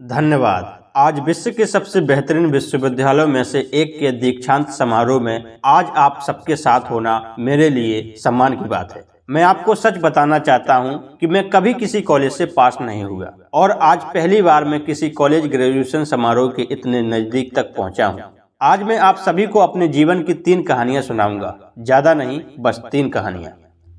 धन्यवाद। आज विश्व के सबसे बेहतरीन विश्वविद्यालयों में से एक के दीक्षांत समारोह में आज आप सबके साथ होना मेरे लिए सम्मान की बात है। मैं आपको सच बताना चाहता हूं कि मैं कभी किसी कॉलेज से पास नहीं हुआ और आज पहली बार मैं किसी कॉलेज ग्रेजुएशन समारोह के इतने नजदीक तक पहुंचा हूं। आज मैं आप सभी को अपने जीवन की 3 कहानियां सुनाऊंगा, ज्यादा नहीं, बस 3 कहानियां।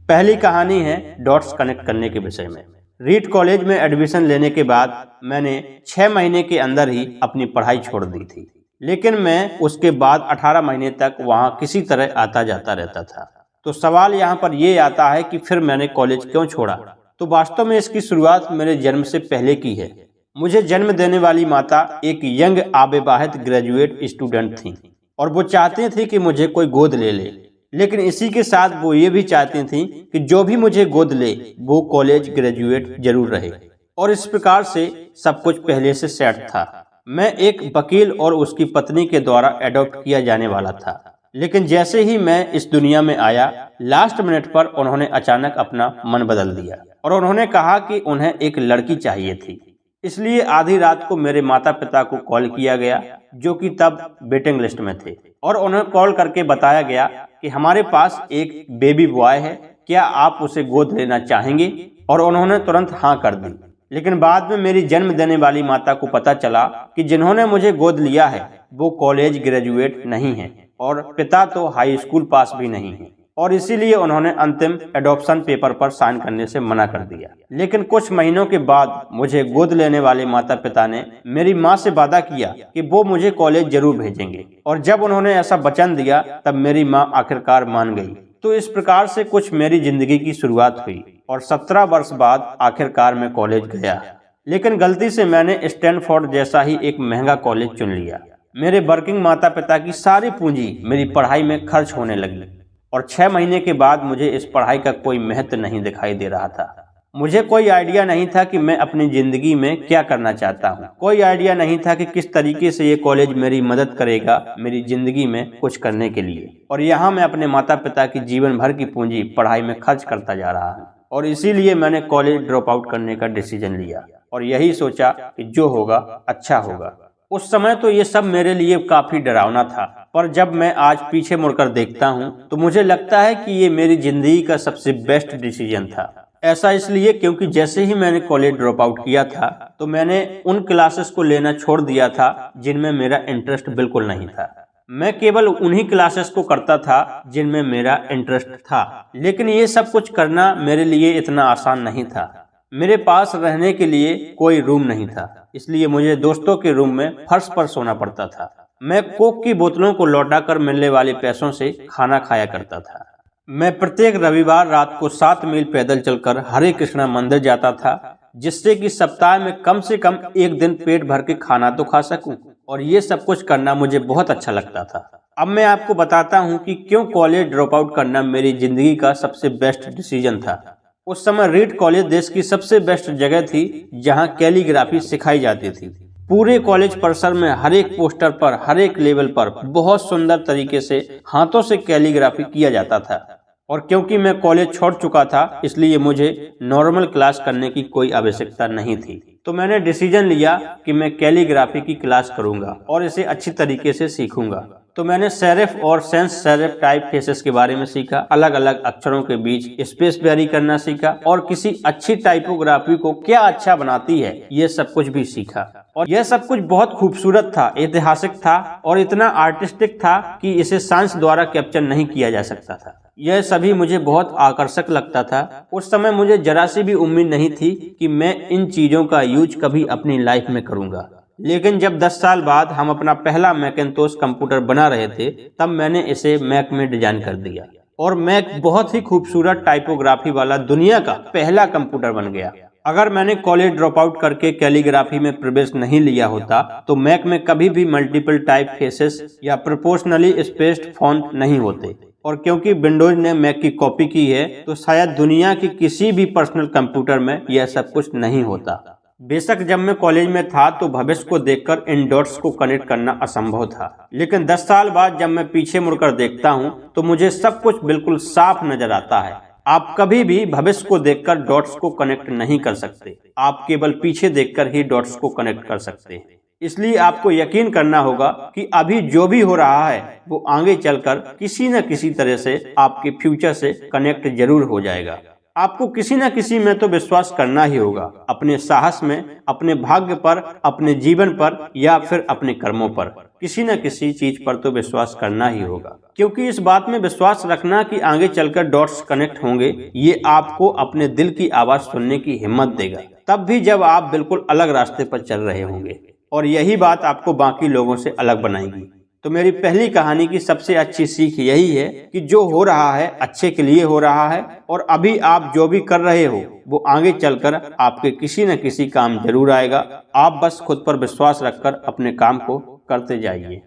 पहली कहानी है डॉट्स कनेक्ट करने के विषय में। रीड कॉलेज में एडमिशन लेने के बाद मैंने 6 महीने के अंदर ही अपनी पढ़ाई छोड़ दी थी, लेकिन मैं उसके बाद 18 महीने तक वहां किसी तरह आता जाता रहता था। तो सवाल यहाँ पर ये आता है कि फिर मैंने कॉलेज क्यों छोड़ा। तो वास्तव में इसकी शुरुआत मेरे जन्म से पहले की है। मुझे जन्म देने वाली माता एक यंग अविवाहित ग्रेजुएट स्टूडेंट थी और वो चाहती थी कि मुझे कोई गोद ले ले, लेकिन इसी के साथ वो ये भी चाहती थी कि जो भी मुझे गोद ले वो कॉलेज ग्रेजुएट जरूर रहे। और इस प्रकार से सब कुछ पहले से सेट था। मैं एक वकील और उसकी पत्नी के द्वारा एडॉप्ट किया जाने वाला था, लेकिन जैसे ही मैं इस दुनिया में आया, लास्ट मिनट पर उन्होंने अचानक अपना मन बदल दिया और उन्होंने कहा कि उन्हें एक लड़की चाहिए थी। इसलिए आधी रात को मेरे माता पिता को कॉल किया गया, जो कि तब वेटिंग लिस्ट में थे, और उन्हें कॉल करके बताया गया कि हमारे पास एक बेबी बॉय है, क्या आप उसे गोद लेना चाहेंगे। और उन्होंने तुरंत हाँ कर दी। लेकिन बाद में मेरी जन्म देने वाली माता को पता चला कि जिन्होंने मुझे गोद लिया है वो कॉलेज ग्रेजुएट नहीं है और पिता तो हाई स्कूल पास भी नहीं है, और इसीलिए उन्होंने अंतिम एडॉप्शन पेपर पर साइन करने से मना कर दिया। लेकिन कुछ महीनों के बाद मुझे गोद लेने वाले माता पिता ने मेरी माँ से वादा किया कि वो मुझे कॉलेज जरूर भेजेंगे, और जब उन्होंने ऐसा वचन दिया तब मेरी माँ आखिरकार मान गई। तो इस प्रकार से कुछ मेरी जिंदगी की शुरुआत हुई और 17 वर्ष बाद आखिरकार मैं कॉलेज गया। लेकिन गलती से मैंने स्टैनफोर्ड जैसा ही एक महंगा कॉलेज चुन लिया। मेरे वर्किंग माता पिता की सारी पूंजी मेरी पढ़ाई में खर्च होने लगी और 6 महीने के बाद मुझे इस पढ़ाई का कोई महत्व नहीं दिखाई दे रहा था। मुझे कोई आइडिया नहीं था कि मैं अपनी जिंदगी में क्या करना चाहता हूँ। कोई आइडिया नहीं था कि किस तरीके से ये कॉलेज मेरी मदद करेगा मेरी जिंदगी में कुछ करने के लिए। और यहाँ मैं अपने माता पिता की जीवन भर की पूंजी पढ़ाई में खर्च करता जा रहा हूँ, और इसीलिए मैंने कॉलेज ड्रॉप आउट करने का डिसीजन लिया और यही सोचा कि जो होगा अच्छा होगा। उस समय तो ये सब मेरे लिए काफी डरावना था, पर जब मैं आज पीछे मुड़कर देखता हूँ तो मुझे लगता है कि ये मेरी जिंदगी का सबसे बेस्ट डिसीजन था। ऐसा इसलिए क्योंकि जैसे ही मैंने कॉलेज ड्रॉप आउट किया था तो मैंने उन क्लासेस को लेना छोड़ दिया था जिनमें मेरा इंटरेस्ट बिल्कुल नहीं था। मैं केवल उन्हीं क्लासेस को करता था जिनमें मेरा इंटरेस्ट था। लेकिन ये सब कुछ करना मेरे लिए इतना आसान नहीं था। मेरे पास रहने के लिए कोई रूम नहीं था, इसलिए मुझे दोस्तों के रूम में फर्श पर सोना पड़ता था। मैं कोक की बोतलों को लौटाकर मिलने वाले पैसों से खाना खाया करता था। मैं प्रत्येक रविवार रात को 7 मील पैदल चलकर हरे कृष्णा मंदिर जाता था, जिससे कि सप्ताह में कम से कम एक दिन पेट भर के खाना तो खा सकूं। और ये सब कुछ करना मुझे बहुत अच्छा लगता था। अब मैं आपको बताता हूँ कि क्यों कॉलेज ड्रॉप आउट करना मेरी जिंदगी का सबसे बेस्ट डिसीजन था। उस समय रीड कॉलेज देश की सबसे बेस्ट जगह थी जहाँ कैलीग्राफी सिखाई जाती थी। पूरे कॉलेज परिसर में हर एक पोस्टर पर, हर एक लेवल पर बहुत सुंदर तरीके से हाथों से कैलीग्राफी किया जाता था। और क्योंकि मैं कॉलेज छोड़ चुका था, इसलिए मुझे नॉर्मल क्लास करने की कोई आवश्यकता नहीं थी। तो मैंने डिसीजन लिया कि मैं कैलीग्राफी की क्लास करूंगा और इसे अच्छी तरीके से सीखूंगा। तो मैंने सेरिफ और सेंस सेरिफ टाइप फेसेस के बारे में सीखा, अलग अलग अक्षरों के बीच स्पेस वेरी करना सीखा, और किसी अच्छी टाइपोग्राफी को क्या अच्छा बनाती है ये सब कुछ भी सीखा। और यह सब कुछ बहुत खूबसूरत था, ऐतिहासिक था और इतना आर्टिस्टिक था कि इसे साइंस द्वारा कैप्चर नहीं किया जा सकता था। यह सभी मुझे बहुत आकर्षक लगता था। उस समय मुझे जरा सी भी उम्मीद नहीं थी कि मैं इन चीजों का यूज कभी अपनी लाइफ में करूंगा। लेकिन जब 10 साल बाद हम अपना पहला मैकिन्टोश कंप्यूटर बना रहे थे, तब मैंने इसे मैक में डिजाइन कर दिया और मैक बहुत ही खूबसूरत टाइपोग्राफी वाला दुनिया का पहला कंप्यूटर बन गया। अगर मैंने कॉलेज ड्रॉप आउट करके कैलीग्राफी में प्रवेश नहीं लिया होता तो मैक में कभी भी मल्टीपल टाइप फेसेस या प्रोपोर्शनली स्पेस्ड फॉन्ट नहीं होते। और क्योंकि विंडोज ने मैक की कॉपी की है तो शायद दुनिया की किसी भी पर्सनल कंप्यूटर में यह सब कुछ नहीं होता। बेशक जब मैं कॉलेज में था तो भविष्य को देखकर इन डॉट्स को कनेक्ट करना असंभव था, लेकिन 10 साल बाद जब मैं पीछे मुड़कर देखता हूँ तो मुझे सब कुछ बिल्कुल साफ नजर आता है। आप कभी भी भविष्य को देखकर डॉट्स को कनेक्ट नहीं कर सकते, आप केवल पीछे देखकर ही डॉट्स को कनेक्ट कर सकते हैं। इसलिए आपको यकीन करना होगा कि अभी जो भी हो रहा है वो आगे चलकर किसी न किसी तरह से आपके फ्यूचर से कनेक्ट जरूर हो जाएगा। आपको किसी न किसी में तो विश्वास करना ही होगा, अपने साहस में, अपने भाग्य पर, अपने जीवन पर या फिर अपने कर्मों पर। किसी न किसी चीज पर तो विश्वास करना ही होगा, क्योंकि इस बात में विश्वास रखना कि आगे चलकर डॉट्स कनेक्ट होंगे, ये आपको अपने दिल की आवाज सुनने की हिम्मत देगा, तब भी जब आप बिल्कुल अलग रास्ते पर चल रहे होंगे। और यही बात आपको बाकी लोगों से अलग बनाएगी। तो मेरी पहली कहानी की सबसे अच्छी सीख यही है कि जो हो रहा है अच्छे के लिए हो रहा है, और अभी आप जो भी कर रहे हो वो आगे चलकर आपके किसी न किसी काम जरूर आएगा। आप बस खुद पर विश्वास रखकर अपने काम को करते जाइए।